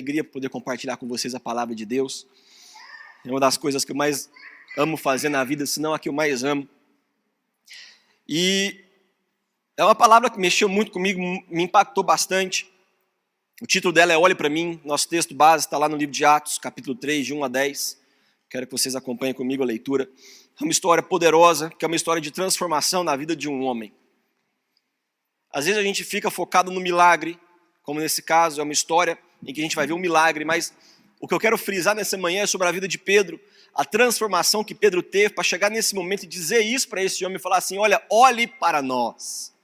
alegria poder compartilhar com vocês a palavra de Deus. É uma das coisas que eu mais amo fazer na vida, se não a que eu mais amo. E é uma palavra que mexeu muito comigo, me impactou bastante. O título dela é Olhe para Mim. Nosso texto base está lá no livro de Atos, capítulo 3, de 1 a 10. Quero que vocês acompanhem comigo a leitura. É uma história poderosa, que é uma história de transformação na vida de um homem. Às vezes a gente fica focado no milagre, como nesse caso, é uma história em que a gente vai ver um milagre, mas o que eu quero frisar nessa manhã é sobre a vida de Pedro, a transformação que Pedro teve para chegar nesse momento e dizer isso para esse homem e falar assim, olha, olhe para nós.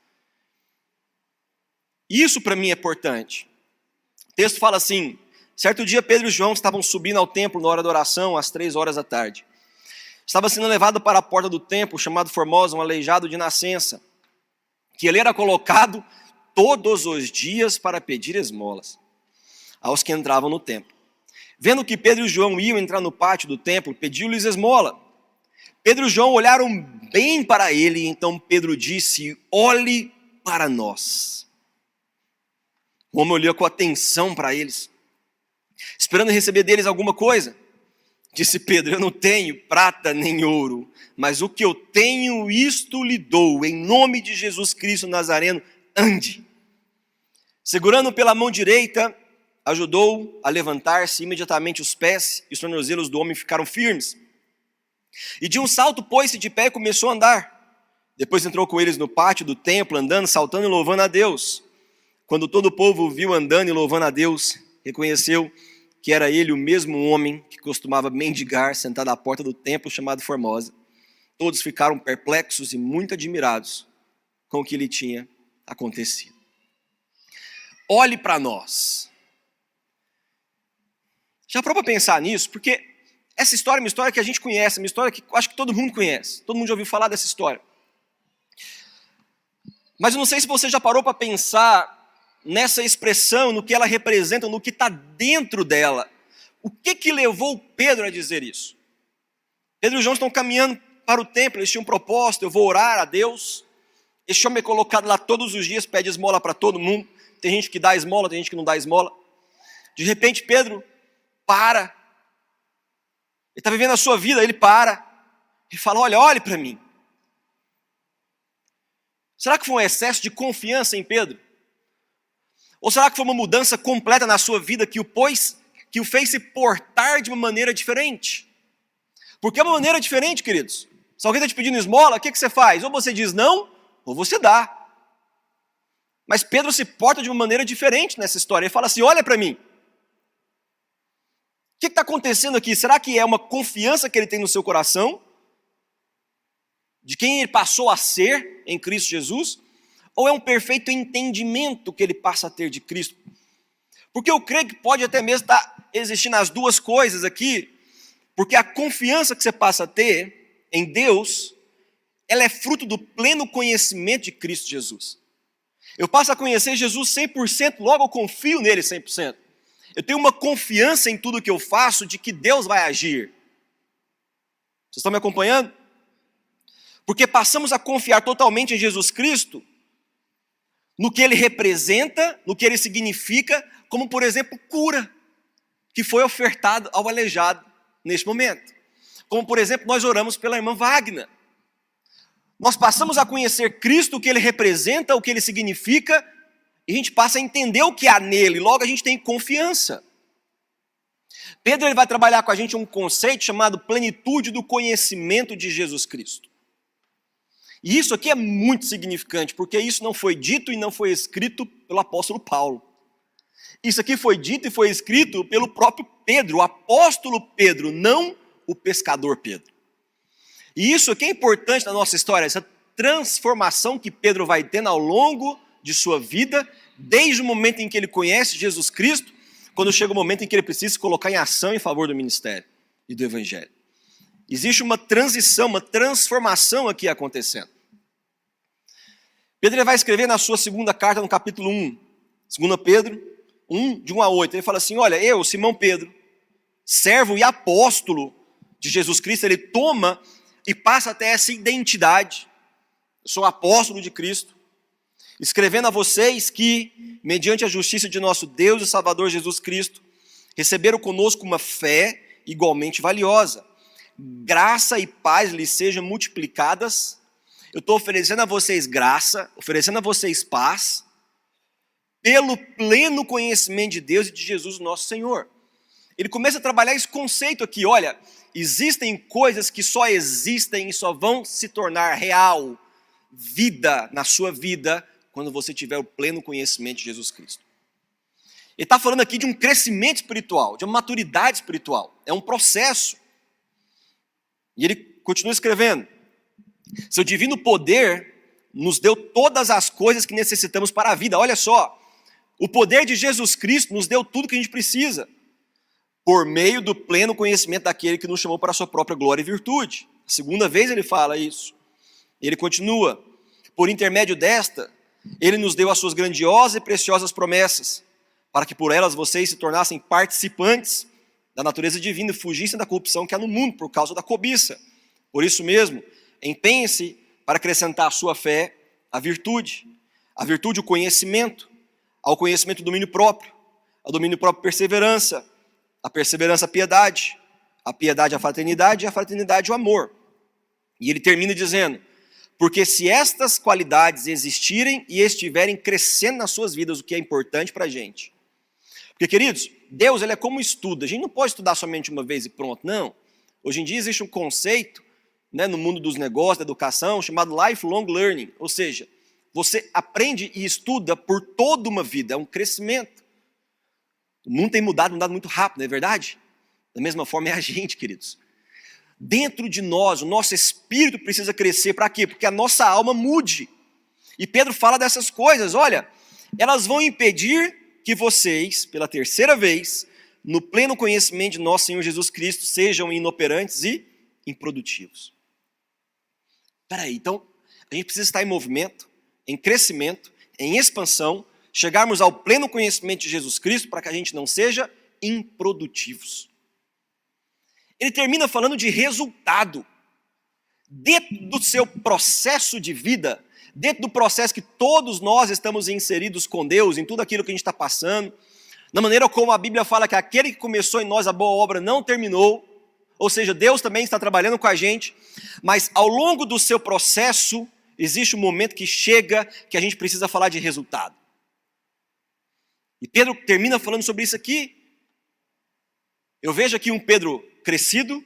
Isso para mim é importante. O texto fala assim, certo dia Pedro e João estavam subindo ao templo na hora da oração, às 3 horas da tarde. Estava sendo levado para a porta do templo, chamado Formosa, um aleijado de nascença, que ele era colocado todos os dias para pedir esmolas aos que entravam no templo. Vendo que Pedro e João iam entrar no pátio do templo, pediu-lhes esmola. Pedro e João olharam bem para ele, e então Pedro disse, olhe para nós. O homem olhou com atenção para eles, esperando receber deles alguma coisa. Disse Pedro, eu não tenho prata nem ouro, mas o que eu tenho, isto lhe dou, em nome de Jesus Cristo Nazareno, ande. Segurando pela mão direita, ajudou a levantar-se, imediatamente os pés e os tornozelos do homem ficaram firmes. E de um salto pôs-se de pé e começou a andar. Depois entrou com eles no pátio do templo, andando, saltando e louvando a Deus. Quando todo o povo o viu andando e louvando a Deus, reconheceu que era ele o mesmo homem que costumava mendigar sentado à porta do templo chamado Formosa. Todos ficaram perplexos e muito admirados com o que lhe tinha acontecido. Olhe para nós. Já parou para pensar nisso? Porque essa história é uma história que a gente conhece, uma história que acho que todo mundo conhece. Todo mundo já ouviu falar dessa história. Mas eu não sei se você já parou para pensar nessa expressão, no que ela representa, no que está dentro dela. O que levou Pedro a dizer isso? Pedro e João estão caminhando para o templo, eles tinham um propósito, eu vou orar a Deus. Esse homem é colocado lá todos os dias, pede esmola para todo mundo. Tem gente que dá esmola, tem gente que não dá esmola. De repente Pedro para. Ele está vivendo a sua vida, ele para. E fala, olha, olhe para mim. Será que foi um excesso de confiança em Pedro? Ou será que foi uma mudança completa na sua vida que o fez se portar de uma maneira diferente? Porque é uma maneira diferente, queridos. Se alguém está te pedindo esmola, o que você faz? Ou você diz não, ou você dá. Mas Pedro se porta de uma maneira diferente nessa história. Ele fala assim, olha para mim. O que está acontecendo aqui? Será que é uma confiança que ele tem no seu coração? De quem ele passou a ser em Cristo Jesus? Ou é um perfeito entendimento que ele passa a ter de Cristo? Porque eu creio que pode até mesmo estar existindo as duas coisas aqui, porque a confiança que você passa a ter em Deus, ela é fruto do pleno conhecimento de Cristo Jesus. Eu passo a conhecer Jesus 100%, logo eu confio nele 100%. Eu tenho uma confiança em tudo que eu faço, de que Deus vai agir. Vocês estão me acompanhando? Porque passamos a confiar totalmente em Jesus Cristo, no que ele representa, no que ele significa, como por exemplo cura, que foi ofertado ao aleijado neste momento. Como por exemplo nós oramos pela irmã Wagner. Nós passamos a conhecer Cristo, o que ele representa, o que ele significa, e a gente passa a entender o que há nele, logo a gente tem confiança. Pedro ele vai trabalhar com a gente um conceito chamado plenitude do conhecimento de Jesus Cristo. E isso aqui é muito significante, porque isso não foi dito e não foi escrito pelo apóstolo Paulo. Isso aqui foi dito e foi escrito pelo próprio Pedro, o apóstolo Pedro, não o pescador Pedro. E isso aqui é importante na nossa história, essa transformação que Pedro vai tendo ao longo de sua vida, desde o momento em que ele conhece Jesus Cristo, quando chega o momento em que ele precisa se colocar em ação em favor do ministério e do evangelho. Existe uma transição, uma transformação aqui acontecendo. Pedro vai escrever na sua segunda carta, no capítulo 1, 2 Pedro 1, de 1 a 8. Ele fala assim, olha, eu, Simão Pedro, servo e apóstolo de Jesus Cristo, ele toma e passa até essa identidade. Eu sou apóstolo de Cristo, escrevendo a vocês que, mediante a justiça de nosso Deus e Salvador Jesus Cristo, receberam conosco uma fé igualmente valiosa. Graça e paz lhes sejam multiplicadas. Eu estou oferecendo a vocês graça, oferecendo a vocês paz, pelo pleno conhecimento de Deus e de Jesus nosso Senhor. Ele começa a trabalhar esse conceito aqui, olha, existem coisas que só existem e só vão se tornar real, vida na sua vida, quando você tiver o pleno conhecimento de Jesus Cristo. Ele está falando aqui de um crescimento espiritual, de uma maturidade espiritual, é um processo. E ele continua escrevendo, seu divino poder nos deu todas as coisas que necessitamos para a vida, olha só, o poder de Jesus Cristo nos deu tudo que a gente precisa, por meio do pleno conhecimento daquele que nos chamou para a sua própria glória e virtude. A segunda vez ele fala isso. Ele continua, por intermédio desta, ele nos deu as suas grandiosas e preciosas promessas, para que por elas vocês se tornassem participantes da natureza divina e fugissem da corrupção que há no mundo por causa da cobiça. Por isso mesmo, empenhe-se para acrescentar à sua fé a virtude o conhecimento, ao conhecimento o domínio próprio, ao domínio próprio perseverança, a perseverança a piedade a fraternidade e a fraternidade o amor. E ele termina dizendo, porque se estas qualidades existirem e estiverem crescendo nas suas vidas, o que é importante para a gente. Porque, queridos, Deus ele é como estuda, a gente não pode estudar somente uma vez e pronto, não. Hoje em dia existe um conceito, né, no mundo dos negócios, da educação, chamado lifelong learning, ou seja, você aprende e estuda por toda uma vida, é um crescimento. O mundo tem mudado muito rápido, não é verdade? Da mesma forma é a gente, queridos. Dentro de nós, o nosso espírito precisa crescer, para quê? Porque a nossa alma mude. E Pedro fala dessas coisas, olha, elas vão impedir que vocês, pela terceira vez, no pleno conhecimento de nosso Senhor Jesus Cristo, sejam inoperantes e improdutivos. Espera aí, então, a gente precisa estar em movimento, em crescimento, em expansão, chegarmos ao pleno conhecimento de Jesus Cristo para que a gente não seja improdutivos. Ele termina falando de resultado. Dentro do seu processo de vida, dentro do processo que todos nós estamos inseridos com Deus, em tudo aquilo que a gente está passando, na maneira como a Bíblia fala que aquele que começou em nós a boa obra não terminou, ou seja, Deus também está trabalhando com a gente, mas ao longo do seu processo, existe um momento que chega que a gente precisa falar de resultado. E Pedro termina falando sobre isso aqui. Eu vejo aqui um Pedro crescido,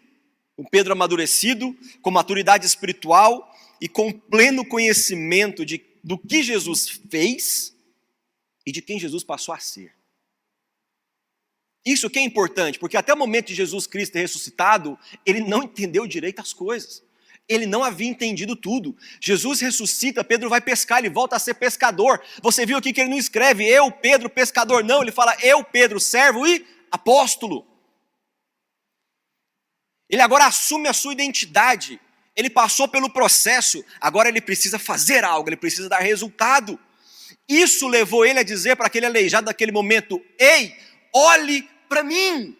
um Pedro amadurecido, com maturidade espiritual e com pleno conhecimento do que Jesus fez e de quem Jesus passou a ser. Isso que é importante, porque até o momento de Jesus Cristo ter ressuscitado, ele não entendeu direito as coisas. Ele não havia entendido tudo. Jesus ressuscita, Pedro vai pescar, ele volta a ser pescador. Você viu aqui que ele não escreve, eu, Pedro, pescador, não. Ele fala, eu, Pedro, servo e apóstolo. Ele agora assume a sua identidade. Ele passou pelo processo, agora ele precisa fazer algo, ele precisa dar resultado. Isso levou ele a dizer para aquele aleijado naquele momento, ei, olhe para mim.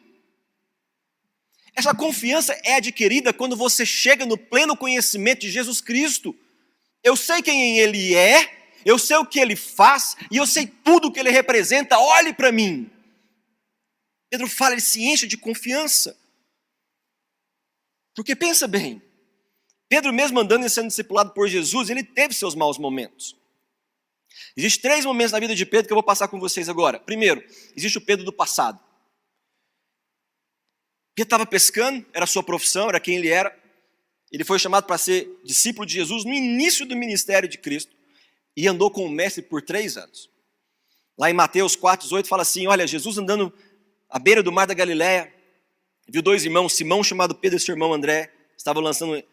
Essa confiança é adquirida quando você chega no pleno conhecimento de Jesus Cristo. Eu sei quem ele é, eu sei o que ele faz, e eu sei tudo o que ele representa, olhe para mim. Pedro fala, ele se enche de confiança. Porque pensa bem, Pedro mesmo andando e sendo discipulado por Jesus, ele teve seus maus momentos. Existem 3 momentos na vida de Pedro que eu vou passar com vocês agora. Primeiro, existe o Pedro do passado. Pedro estava pescando, era a sua profissão, era quem ele era. Ele foi chamado para ser discípulo de Jesus no início do ministério de Cristo e andou com o mestre por 3 anos. Lá em Mateus 4:18 fala assim, olha, Jesus andando à beira do mar da Galileia, viu 2 irmãos, Simão chamado Pedro e seu irmão André, estavam lançando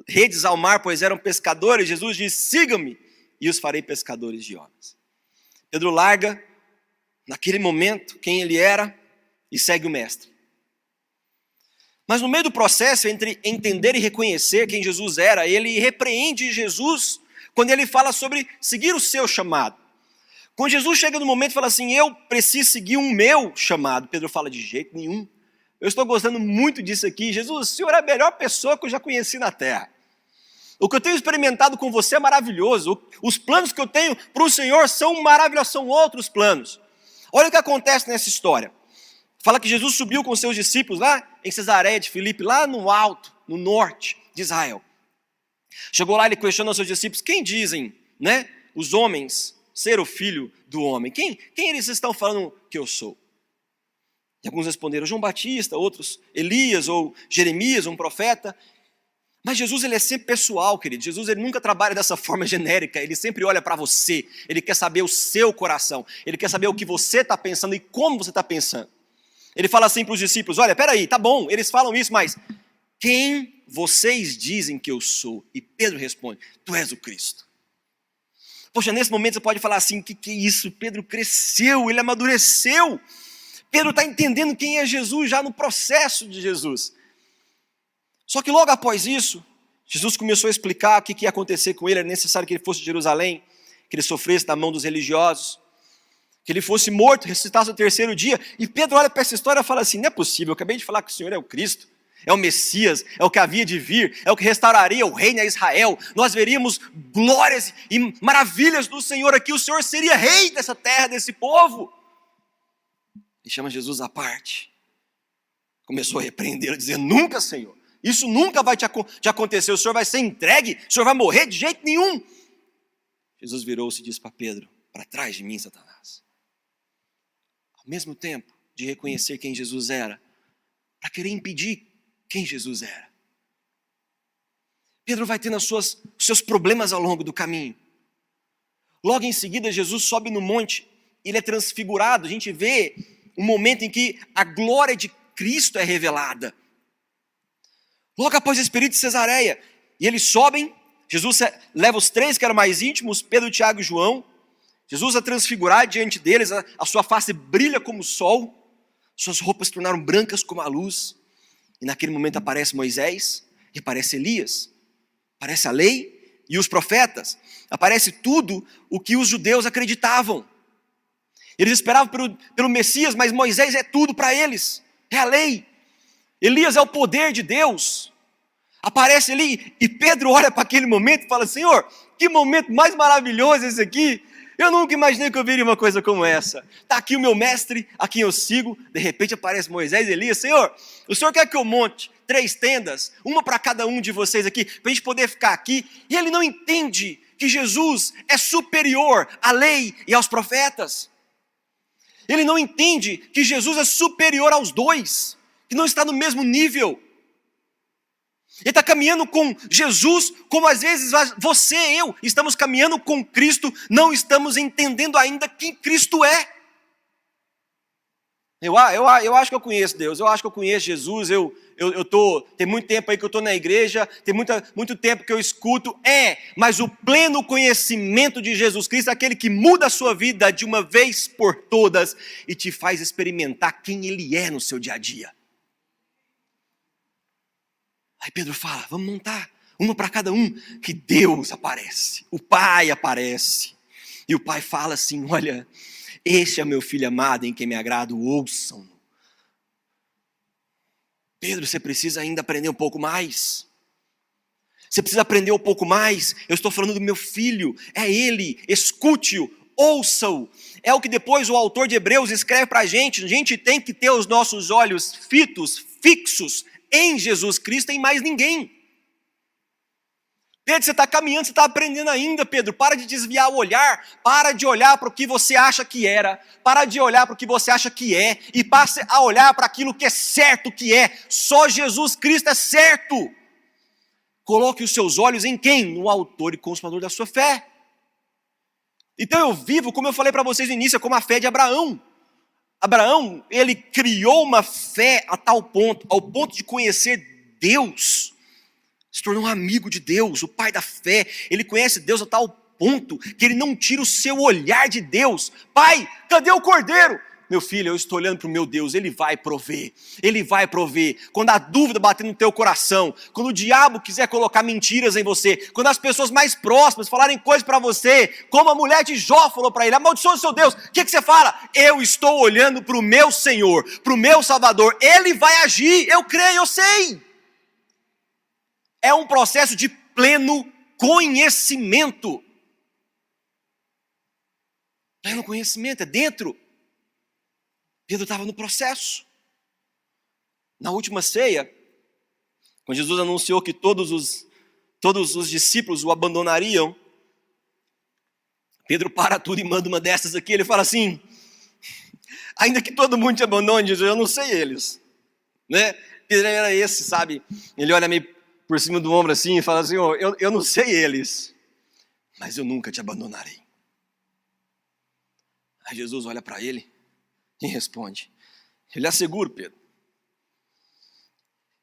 redes ao mar, pois eram pescadores. Jesus disse, siga-me e os farei pescadores de homens. Pedro larga, naquele momento, quem ele era e segue o mestre. Mas no meio do processo, entre entender e reconhecer quem Jesus era, ele repreende Jesus quando ele fala sobre seguir o seu chamado. Quando Jesus chega no momento e fala assim, eu preciso seguir o meu chamado, Pedro fala, de jeito nenhum. Eu estou gostando muito disso aqui. Jesus, o Senhor é a melhor pessoa que eu já conheci na terra. O que eu tenho experimentado com você é maravilhoso. Os planos que eu tenho para o Senhor são maravilhosos, são outros planos. Olha o que acontece nessa história. Fala que Jesus subiu com seus discípulos lá em Cesareia de Filipe, lá no alto, no norte de Israel. Chegou lá, ele questionou seus discípulos: quem dizem, né, os homens ser o filho do homem? Quem eles estão falando que eu sou? E alguns responderam: João Batista, outros Elias ou Jeremias, um profeta. Mas Jesus, ele é sempre pessoal, querido. Jesus, ele nunca trabalha dessa forma genérica. Ele sempre olha para você. Ele quer saber o seu coração. Ele quer saber o que você está pensando e como você está pensando. Ele fala assim para os discípulos: olha, peraí, tá bom, eles falam isso, mas quem vocês dizem que eu sou? E Pedro responde: tu és o Cristo. Poxa, nesse momento você pode falar assim: que é isso? Pedro cresceu, ele amadureceu. Pedro está entendendo quem é Jesus já no processo de Jesus. Só que logo após isso, Jesus começou a explicar o que ia acontecer com ele. Era necessário que ele fosse a Jerusalém, que ele sofresse da mão dos religiosos, que ele fosse morto, ressuscitasse no terceiro dia. E Pedro olha para essa história e fala assim: não é possível, eu acabei de falar que o Senhor é o Cristo, é o Messias, é o que havia de vir, é o que restauraria o reino a Israel. Nós veríamos glórias e maravilhas do Senhor aqui, o Senhor seria rei dessa terra, desse povo. E chama Jesus à parte, começou a repreendê-lo, dizendo: nunca, Senhor, isso nunca vai te acontecer, o Senhor vai ser entregue, o Senhor vai morrer de jeito nenhum. Jesus virou-se e disse para Pedro: para trás de mim, Satanás. Ao mesmo tempo de reconhecer quem Jesus era, para querer impedir quem Jesus era. Pedro vai tendo os seus problemas ao longo do caminho. Logo em seguida, Jesus sobe no monte, ele é transfigurado. A gente vê um momento em que a glória de Cristo é revelada. Logo após esse período de Cesareia, e eles sobem, Jesus leva os três que eram mais íntimos, Pedro, Tiago e João. Jesus é transfigurado diante deles, a sua face brilha como o sol, suas roupas se tornaram brancas como a luz. E naquele momento aparece Moisés, e aparece Elias, aparece a lei e os profetas, aparece tudo o que os judeus acreditavam. Eles esperavam pelo Messias, mas Moisés é tudo para eles, é a lei. Elias é o poder de Deus. Aparece ali e Pedro olha para aquele momento e fala: Senhor, que momento mais maravilhoso esse aqui. Eu nunca imaginei que eu viria uma coisa como essa. Está aqui o meu mestre, a quem eu sigo. De repente aparece Moisés e Elias. Senhor, o Senhor quer que eu monte 3 tendas, uma para cada um de vocês aqui, para a gente poder ficar aqui. E ele não entende que Jesus é superior à lei e aos profetas. Ele não entende que Jesus é superior aos dois, que não está no mesmo nível. Ele está caminhando com Jesus, como às vezes você e eu estamos caminhando com Cristo, não estamos entendendo ainda quem Cristo é. Eu acho que eu conheço Deus, eu acho que eu conheço Jesus, tem muito tempo aí que eu estou na igreja, tem muito tempo que eu escuto, mas o pleno conhecimento de Jesus Cristo é aquele que muda a sua vida de uma vez por todas e te faz experimentar quem Ele é no seu dia a dia. Aí Pedro fala: vamos montar uma para cada um, que Deus aparece, o Pai aparece, e o Pai fala assim: olha, este é meu filho amado em quem me agrado, ouçam-no. Pedro, você precisa ainda aprender um pouco mais. Você precisa aprender um pouco mais. Eu estou falando do meu filho, é ele, escute-o, ouça-o. É o que depois o autor de Hebreus escreve para a gente tem que ter os nossos olhos fixos em Jesus Cristo, em mais ninguém. Pedro, você está caminhando, você está aprendendo ainda, Pedro. Para de desviar o olhar, para de olhar para o que você acha que era, para de olhar para o que você acha que é, e passe a olhar para aquilo que é certo que é. Só Jesus Cristo é certo. Coloque os seus olhos em quem? No autor e consumador da sua fé. Então eu vivo, como eu falei para vocês no início, como a fé de Abraão. Abraão, ele criou uma fé a tal ponto, ao ponto de conhecer Deus, se tornou um amigo de Deus, o pai da fé. Ele conhece Deus a tal ponto que ele não tira o seu olhar de Deus. Pai, cadê o cordeiro? Meu filho, eu estou olhando para o meu Deus, Ele vai prover. Ele vai prover. Quando a dúvida bater no teu coração, quando o diabo quiser colocar mentiras em você, quando as pessoas mais próximas falarem coisas para você, como a mulher de Jó falou para ele: amaldiçoa o seu Deus. O que você fala? Eu estou olhando para o meu Senhor, para o meu Salvador. Ele vai agir, eu creio, eu sei. É um processo de pleno conhecimento. Pleno conhecimento, é dentro. Pedro estava no processo. Na última ceia, quando Jesus anunciou que todos os discípulos o abandonariam, Pedro para tudo e manda uma dessas aqui. Ele fala assim: ainda que todo mundo te abandone, Jesus, eu não sei eles. Né? Pedro era esse, sabe? Ele olha meio por cima do ombro assim e fala assim: oh, eu não sei eles, mas eu nunca te abandonarei. Aí Jesus olha para ele e responde: eu lhe asseguro, Pedro,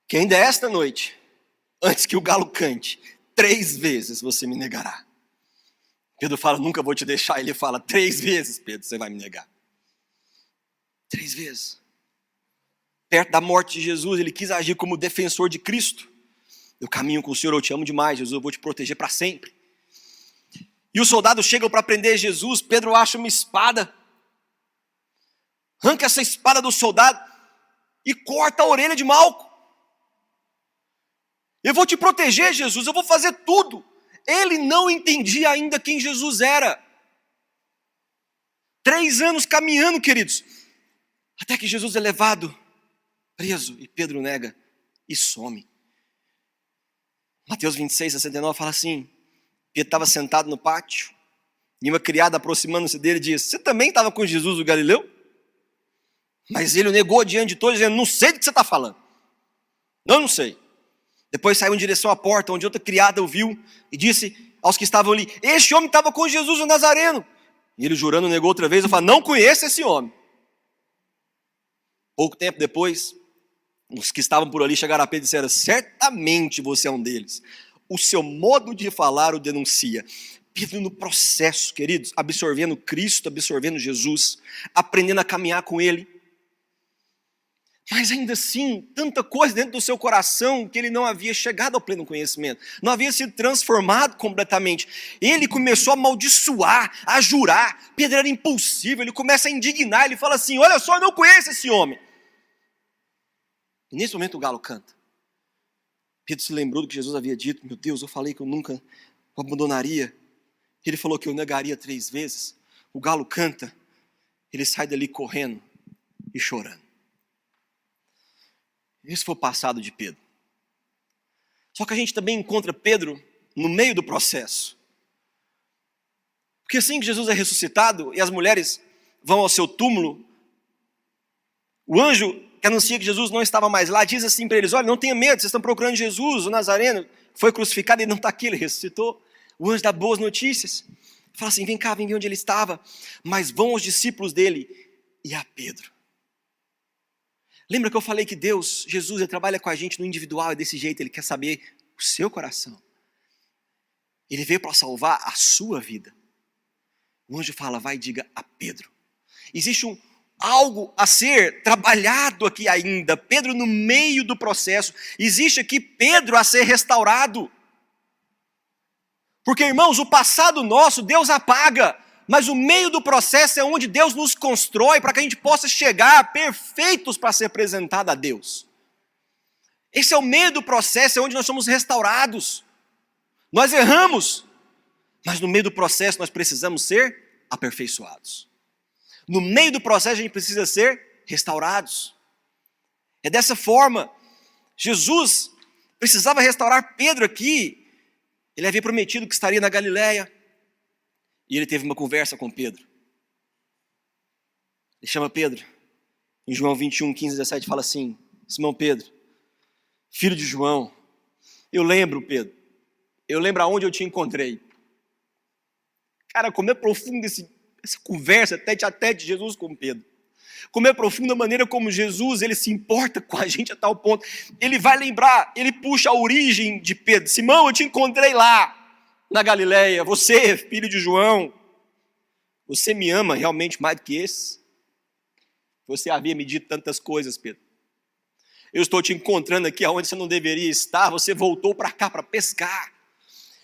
que ainda esta noite, antes que o galo cante, 3 vezes você me negará. Pedro fala: nunca vou te deixar. Ele fala: 3 vezes, Pedro, você vai me negar. 3 vezes. Perto da morte de Jesus, ele quis agir como defensor de Cristo. Eu caminho com o Senhor, eu te amo demais, Jesus, eu vou te proteger para sempre. E os soldados chegam para prender Jesus. Pedro acha uma espada, arranca essa espada do soldado e corta a orelha de Malco. Eu vou te proteger, Jesus, eu vou fazer tudo. Ele não entendia ainda quem Jesus era. 3 anos caminhando, queridos, até que Jesus é levado, preso, e Pedro nega e some. Mateus 26, 69 fala assim: Pedro estava sentado no pátio, e uma criada aproximando-se dele disse: você também estava com Jesus o Galileu? Mas ele o negou diante de todos, dizendo: não sei do que você está falando. Não sei. Depois saiu em direção à porta, onde outra criada o viu e disse aos que estavam ali: este homem estava com Jesus o Nazareno. E ele, jurando, negou outra vez. Eu falo: não conheço esse homem. Pouco tempo depois, os que estavam por ali chegaram a Pedro e disseram: certamente você é um deles. O seu modo de falar o denuncia. Pedro no processo, queridos, absorvendo Cristo, absorvendo Jesus, aprendendo a caminhar com Ele. Mas ainda assim, tanta coisa dentro do seu coração que ele não havia chegado ao pleno conhecimento. Não havia sido transformado completamente. Ele começou a amaldiçoar, a jurar. Pedro era impulsivo, ele começa a indignar. Ele fala assim: olha só, eu não conheço esse homem. E nesse momento o galo canta. Pedro se lembrou do que Jesus havia dito. Meu Deus, eu falei que eu nunca o abandonaria. Ele falou que eu negaria 3 vezes. O galo canta. Ele sai dali correndo e chorando. Esse foi o passado de Pedro. Só que a gente também encontra Pedro no meio do processo. Porque assim que Jesus é ressuscitado e as mulheres vão ao seu túmulo, o anjo que anuncia que Jesus não estava mais lá diz assim para eles: olha, não tenha medo, vocês estão procurando Jesus, o Nazareno, foi crucificado, ele não está aqui, ele ressuscitou. O anjo dá boas notícias. Fala assim: vem cá, vem ver onde ele estava. Mas vão os discípulos dele e a Pedro. Lembra que eu falei que Deus, Jesus, ele trabalha com a gente no individual, é desse jeito, ele quer saber o seu coração. Ele veio para salvar a sua vida. O anjo fala: vai e diga a Pedro. Existe algo a ser trabalhado aqui ainda. Pedro no meio do processo. Existe aqui Pedro a ser restaurado. Porque, irmãos, o passado nosso Deus apaga. Mas o meio do processo é onde Deus nos constrói para que a gente possa chegar perfeitos para ser apresentado a Deus. Esse é o meio do processo, é onde nós somos restaurados. Nós erramos, mas no meio do processo nós precisamos ser aperfeiçoados. No meio do processo a gente precisa ser restaurados. É dessa forma. Jesus precisava restaurar Pedro aqui. Ele havia prometido que estaria na Galileia. E ele teve uma conversa com Pedro. Ele chama Pedro. Em João 21, 15, 17 fala assim: Simão Pedro, filho de João, eu lembro, Pedro, eu lembro aonde eu te encontrei. Cara, como é profundo essa conversa tete a tete de Jesus com Pedro. Como é profunda a maneira como Jesus, ele se importa com a gente a tal ponto. Ele vai lembrar, ele puxa a origem de Pedro. Simão, eu te encontrei lá na Galileia. Você, filho de João, você me ama realmente mais do que esse? Você havia me dito tantas coisas, Pedro. Eu estou te encontrando aqui onde você não deveria estar. Você voltou para cá para pescar.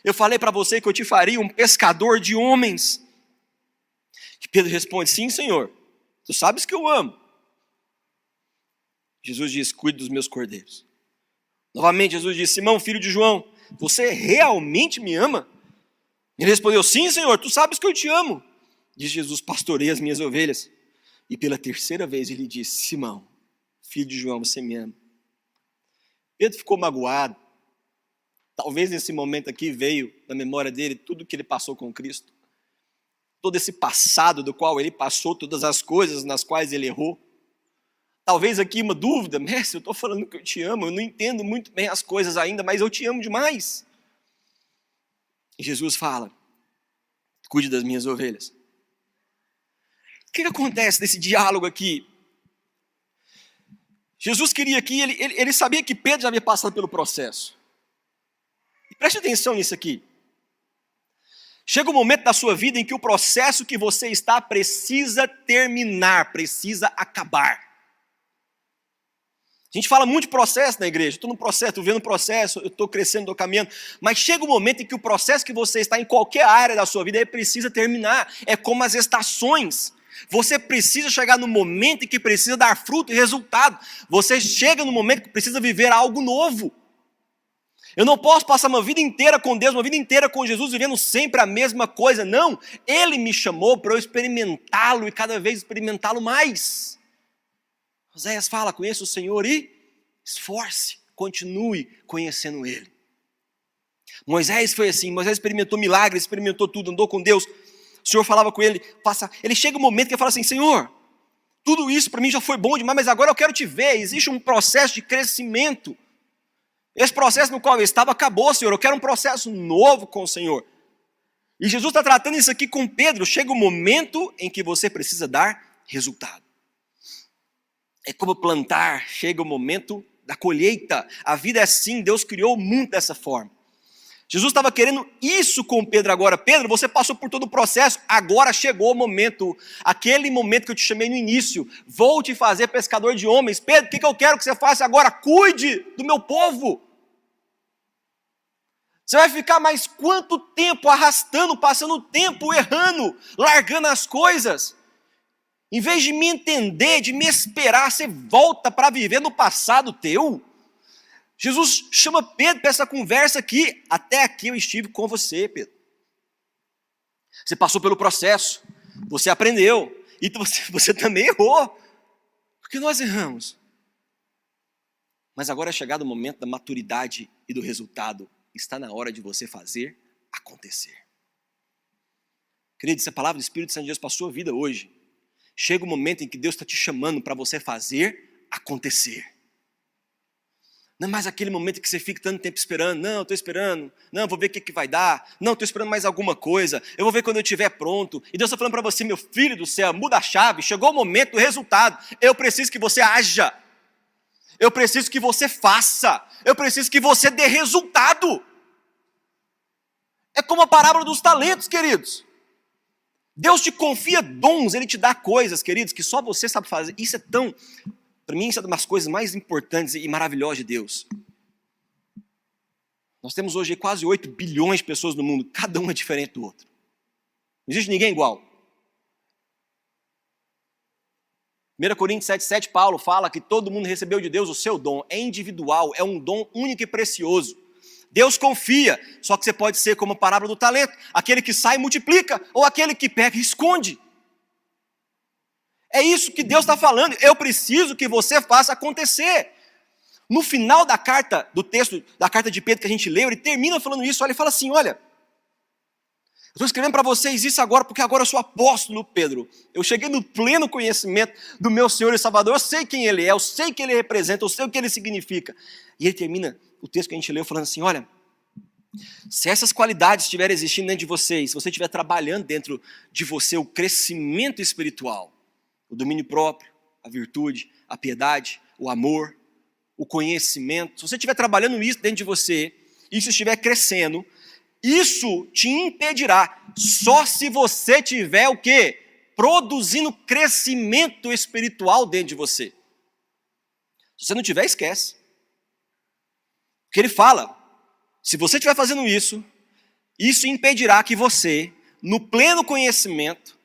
Eu falei para você que eu te faria um pescador de homens. E Pedro responde: sim, Senhor, tu sabes que eu amo. Jesus diz: cuide dos meus cordeiros. Novamente Jesus diz: Simão, filho de João, você realmente me ama? Ele respondeu: sim, Senhor, tu sabes que eu te amo. Diz Jesus: pastoreia as minhas ovelhas. E pela terceira vez ele disse: Simão, filho de João, você me ama? Pedro ficou magoado. Talvez nesse momento aqui veio na memória dele tudo que ele passou com Cristo. Todo esse passado do qual ele passou, todas as coisas nas quais ele errou. Talvez aqui uma dúvida: mestre, eu estou falando que eu te amo, eu não entendo muito bem as coisas ainda, mas eu te amo demais. E Jesus fala: cuide das minhas ovelhas. O que acontece nesse diálogo aqui? Jesus queria que ele sabia que Pedro já havia passado pelo processo. E preste atenção nisso aqui. Chega um momento da sua vida em que o processo que você está precisa terminar, precisa acabar. A gente fala muito de processo na igreja. Estou no processo, estou vendo o processo, eu estou crescendo, estou caminhando. Mas chega um momento em que o processo que você está em qualquer área da sua vida ele precisa terminar. É como as estações. Você precisa chegar no momento em que precisa dar fruto e resultado. Você chega no momento que precisa viver algo novo. Eu não posso passar uma vida inteira com Deus, uma vida inteira com Jesus, vivendo sempre a mesma coisa. Não, Ele me chamou para eu experimentá-lo e cada vez experimentá-lo mais. Oséias fala: conheça o Senhor e esforce, continue conhecendo Ele. Moisés foi assim, Moisés experimentou milagres, experimentou tudo, andou com Deus. O Senhor falava com ele, ele chega um momento que ele fala assim: Senhor, tudo isso para mim já foi bom demais, mas agora eu quero te ver. Existe um processo de crescimento. Esse processo no qual eu estava acabou, Senhor, eu quero um processo novo com o Senhor. E Jesus está tratando isso aqui com Pedro. Chega um momento em que você precisa dar resultado. É como plantar, chega o momento da colheita. A vida é assim, Deus criou o mundo dessa forma. Jesus estava querendo isso com Pedro agora. Pedro, você passou por todo o processo, agora chegou o momento, aquele momento que eu te chamei no início. Vou te fazer pescador de homens. Pedro, o que eu quero que você faça agora? Cuide do meu povo. Você vai ficar mais quanto tempo arrastando, passando o tempo errando, largando as coisas? Em vez de me entender, de me esperar, você volta para viver no passado teu? Jesus chama Pedro para essa conversa aqui. Até aqui eu estive com você, Pedro. Você passou pelo processo, você aprendeu, e você também errou. Porque nós erramos. Mas agora é chegado o momento da maturidade e do resultado. Está na hora de você fazer acontecer. Querido, essa palavra do Espírito Santo de Deus para a sua vida hoje. Chega o momento em que Deus está te chamando para você fazer acontecer. Não é mais aquele momento que você fica tanto tempo esperando. Não, estou esperando. Não, vou ver o que vai dar. Não, estou esperando mais alguma coisa. Eu vou ver quando eu estiver pronto. E Deus está falando para você: meu filho do céu, muda a chave. Chegou o momento do resultado. Eu preciso que você haja. Eu preciso que você faça. Eu preciso que você dê resultado. É como a parábola dos talentos, queridos. Deus te confia dons, Ele te dá coisas, queridos, que só você sabe fazer. Isso é tão... Para mim, isso é uma das coisas mais importantes e maravilhosas de Deus. Nós temos hoje quase 8 bilhões de pessoas no mundo, cada um é diferente do outro. Não existe ninguém igual. 1 Coríntios 7,7, Paulo fala que todo mundo recebeu de Deus o seu dom. É individual, é um dom único e precioso. Deus confia, só que você pode ser como a parábola do talento. Aquele que sai e multiplica, ou aquele que pega e esconde. É isso que Deus está falando. Eu preciso que você faça acontecer. No final da carta, do texto da carta de Pedro que a gente leu, ele termina falando isso. Olha, ele fala assim: olha, eu estou escrevendo para vocês isso agora, porque agora eu sou apóstolo, Pedro. Eu cheguei no pleno conhecimento do meu Senhor e Salvador. Eu sei quem Ele é, eu sei o que Ele representa, eu sei o que Ele significa. E ele termina o texto que a gente leu falando assim: olha, se essas qualidades estiverem existindo dentro de vocês, se você estiver trabalhando dentro de você o crescimento espiritual, o domínio próprio, a virtude, a piedade, o amor, o conhecimento, se você estiver trabalhando isso dentro de você, isso estiver crescendo, isso te impedirá, só se você tiver o quê? Produzindo crescimento espiritual dentro de você. Se você não tiver, esquece. Porque ele fala, se você estiver fazendo isso, isso impedirá que você, no pleno conhecimento,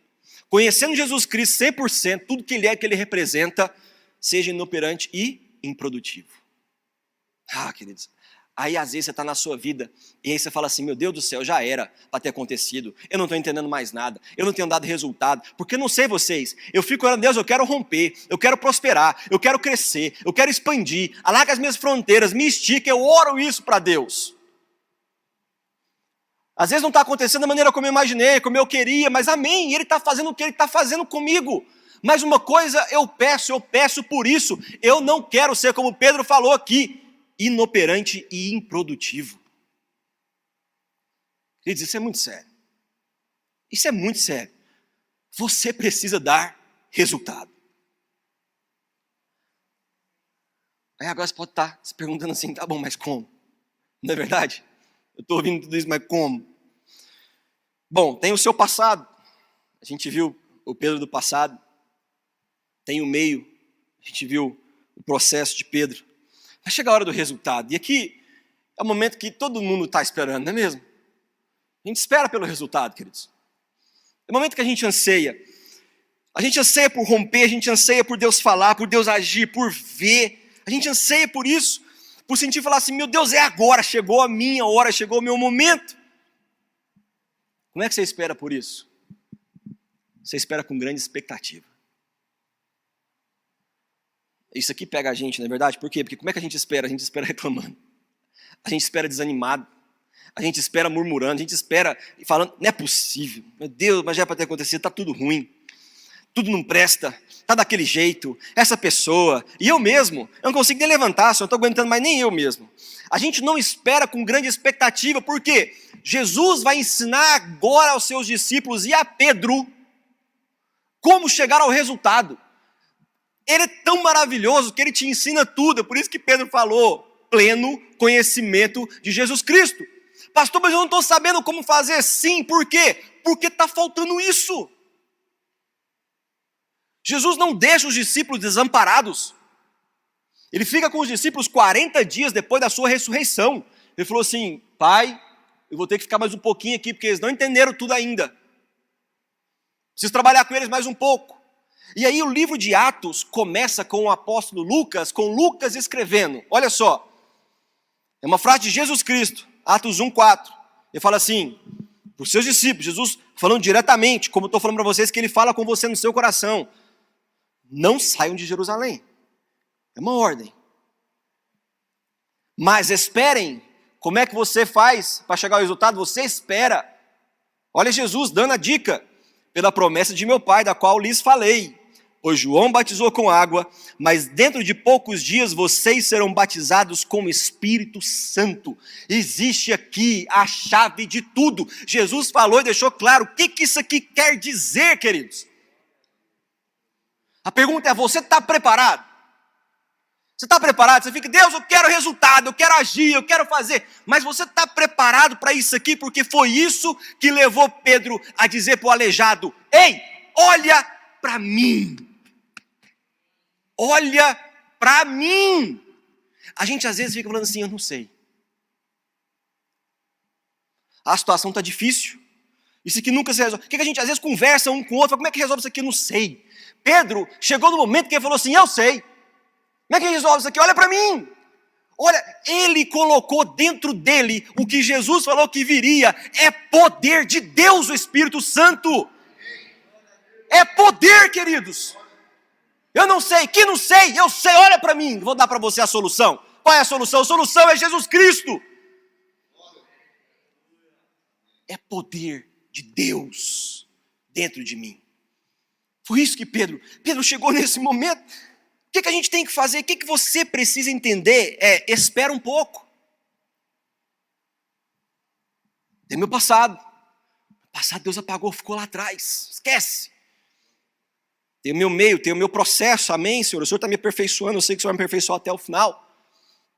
conhecendo Jesus Cristo 100%, tudo que Ele é, que Ele representa, seja inoperante e improdutivo. Ah, queridos, Aí às vezes você está na sua vida e aí você fala assim, meu Deus do céu, já era para ter acontecido, eu não estou entendendo mais nada, eu não tenho dado resultado, porque eu não sei vocês, eu fico orando, Deus, eu quero romper, eu quero prosperar, eu quero crescer, eu quero expandir, alarga as minhas fronteiras, me estica, eu oro isso para Deus. Às vezes não está acontecendo da maneira como eu imaginei, como eu queria, mas amém, Ele está fazendo o que Ele está fazendo comigo. Mas uma coisa eu peço por isso, eu não quero ser como Pedro falou aqui, inoperante e improdutivo. Queridos, isso é muito sério. Isso é muito sério. Você precisa dar resultado. Aí agora você pode estar se perguntando assim, tá bom, mas como? Não é verdade? Eu estou ouvindo tudo isso, mas como? Bom, tem o seu passado. A gente viu o Pedro do passado. Tem o meio. A gente viu o processo de Pedro. Mas chega a hora do resultado. E aqui é o momento que todo mundo está esperando, não é mesmo? A gente espera pelo resultado, queridos. É o momento que a gente anseia. A gente anseia por romper, a gente anseia por Deus falar, por Deus agir, por ver. A gente anseia por isso, por sentir falar assim, meu Deus, é agora, chegou a minha hora, chegou o meu momento. Como é que você espera por isso? Você espera com grande expectativa. Isso aqui pega a gente, não é verdade? Por quê? Porque como é que a gente espera? A gente espera reclamando. A gente espera desanimado. A gente espera murmurando. A gente espera falando, não é possível. Meu Deus, mas já é para ter acontecido, está tudo ruim. Tudo não presta, está daquele jeito, essa pessoa, e eu mesmo, eu não consigo nem levantar, só não estou aguentando mais nem eu mesmo. A gente não espera com grande expectativa, porque Jesus vai ensinar agora aos seus discípulos e a Pedro como chegar ao resultado. Ele é tão maravilhoso que ele te ensina tudo, é por isso que Pedro falou, pleno conhecimento de Jesus Cristo. Pastor, mas eu não estou sabendo como fazer. Sim, por quê? Porque está faltando isso. Jesus não deixa os discípulos desamparados. Ele fica com os discípulos 40 dias depois da sua ressurreição. Ele falou assim, Pai, eu vou ter que ficar mais um pouquinho aqui, porque eles não entenderam tudo ainda. Preciso trabalhar com eles mais um pouco. E aí o livro de Atos começa com o apóstolo Lucas, com Lucas escrevendo. Olha só, é uma frase de Jesus Cristo, Atos 1:4. Ele fala assim, para os seus discípulos, Jesus falando diretamente, como eu estou falando para vocês, que ele fala com você no seu coração. Não saiam de Jerusalém. É uma ordem. Mas esperem. Como é que você faz para chegar ao resultado? Você espera. Olha Jesus dando a dica. Pela promessa de meu Pai, da qual lhes falei. Pois João batizou com água, mas dentro de poucos dias vocês serão batizados com o Espírito Santo. Existe aqui a chave de tudo. Jesus falou e deixou claro o que isso aqui quer dizer, queridos. A pergunta é, você está preparado? Você está preparado? Você fica, Deus, eu quero resultado, eu quero agir, eu quero fazer. Mas você está preparado para isso aqui? Porque foi isso que levou Pedro a dizer para o aleijado, ei, olha para mim. Olha para mim. A gente às vezes fica falando assim, eu não sei. A situação está difícil. Isso aqui nunca se resolve. O que a gente às vezes conversa um com o outro, como é que resolve isso aqui? Eu não sei. Pedro chegou no momento que ele falou assim, eu sei. Como é que resolve isso aqui? Olha para mim. Olha, ele colocou dentro dele o que Jesus falou que viria. É poder de Deus, o Espírito Santo. É poder, queridos. Eu não sei, que não sei, eu sei, olha para mim. Vou dar para você a solução. Qual é a solução? A solução é Jesus Cristo. É poder de Deus dentro de mim. Foi isso que Pedro chegou nesse momento. O que a gente tem que fazer? O que você precisa entender? Espera um pouco. Tem meu passado. O passado Deus apagou, ficou lá atrás. Esquece. Tem o meu meio, tem o meu processo. Amém, Senhor? O Senhor está me aperfeiçoando. Eu sei que o Senhor vai me aperfeiçoar até o final.